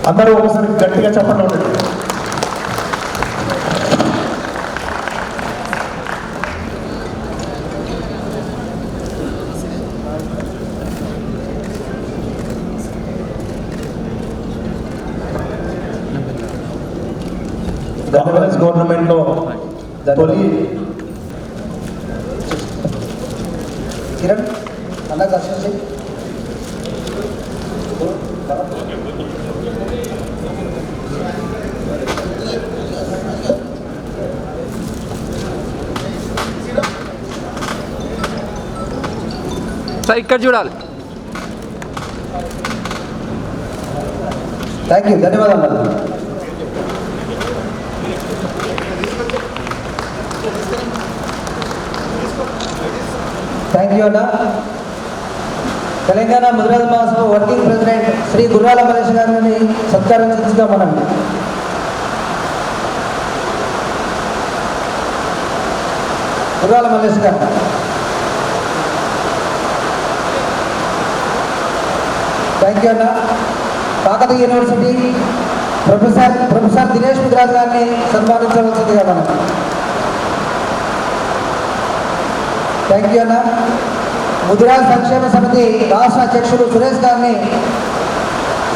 అందరూ ఒకసారి గట్టిగా చెప్పండి ఉండండి. కాంగ్రెస్ గవర్నమెంట్లో తొలి కిరణ్ అన్న దర్శనం సార్ ఇక్కడ చూడాలి. థ్యాంక్ యూ, ధన్యవాదాలు. థ్యాంక్ యూ అన్న. తెలంగాణ ముదిరాజ్ మహాసభ వర్కింగ్ ప్రెసిడెంట్ శ్రీ గుర్రాల మలేష్ గారిని సత్కరించగా మనం గుర్రాల మలేష్ గారు. థ్యాంక్ యూ అన్న. కాకతీయ యూనివర్సిటీ ప్రొఫెసర్ దినేష్ ముదిరాజ్ గారిని సన్మానించవలసిందిగా మనం. థ్యాంక్ యూ అన్న. ముదిరాజ్ సంక్షేమ సమితి రాష్ట్ర అధ్యక్షుడు సురేష్ గారిని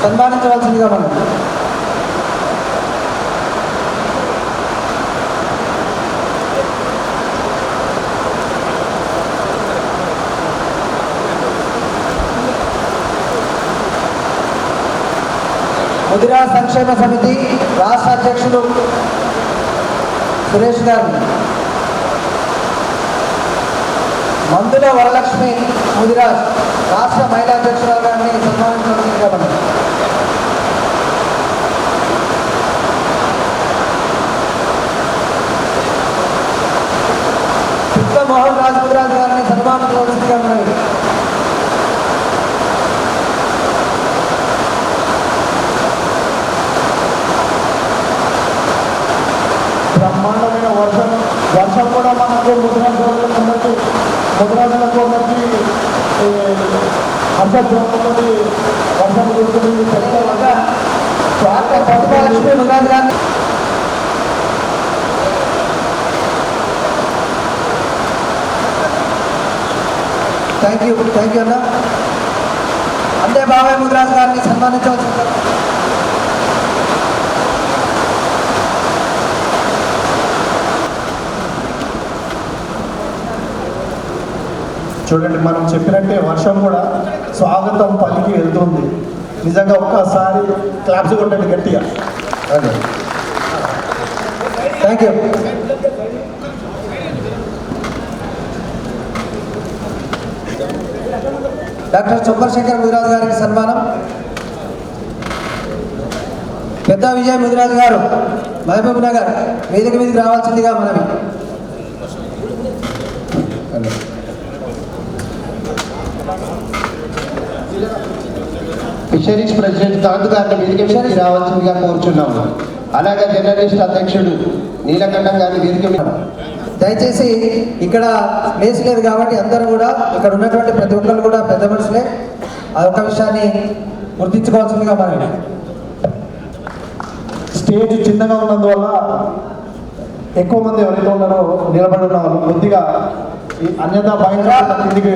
సన్మానించవలసిందిగా మనం. ముదిరాజ్ సంక్షేమ సమితి రాష్ట్ర అధ్యక్షుడు సురేష్ గారిని. మందుల వరలక్ష్మి ముదిరాజ్ రాష్ట్ర మహిళా అధ్యక్షురాలు గారిని సన్మానించవలసిందిగా మనం. పిట్ల మోహన్ రాజ్ ముదిరాజ్ గారిని సన్మానించవలసిందిగా మనం. బ్రహ్మాండమైన వర్షం కూడా మనకు ముదిరాజులకు అందరికీ హర్షధ్వనులతోటి వర్షం కురుస్తుంది. లక్ష్మీ ముదిరాజ్ గారిని థ్యాంక్ యూ అన్న. అంతే బాబాయ్ ముదిరాజ్ గారిని సన్మానించవలసిందిగా. చూడండి, మనం చెప్పినట్టే వర్షం కూడా స్వాగతం పలికి వెళ్తుంది. నిజంగా ఒక్కసారి క్లాప్స్ కొట్టండి గట్టిగా. Thank you. డాక్టర్ చొప్పశేఖర్ ముదిరాజ్ గారికి సన్మానం. పెద్ద విజయ్ ముదిరాజ్ గారు మహబూబ్ నగర్ వేదిక మీదకి రావాల్సిందిగా మనవి. ఫిషరీస్ ప్రెసిడెంట్ కాంత్ గారిని వేదిక మీదకి రావాల్సిందిగా కోరుచున్నాము. అలాగే జర్నలిస్ట్ అధ్యక్షుడు నీలకంఠం గారిని వేదిక మీద. దయచేసి ఇక్కడ ప్లేస్ లేదు కాబట్టి అందరూ కూడా ఇక్కడ ఉన్నటువంటి ప్రతి ఒక్కరు కూడా పెద్ద మనుషులే. అదొక విషయాన్ని గుర్తించుకోవాల్సిందిగా మనం. స్టేజ్ చిన్నగా ఉన్నందువల్ల ఎక్కువ మంది ఎవరైతే ఉన్నారో నిలబడి ఉన్న వాళ్ళు కొద్దిగా అన్యతా భయంగా కిందికి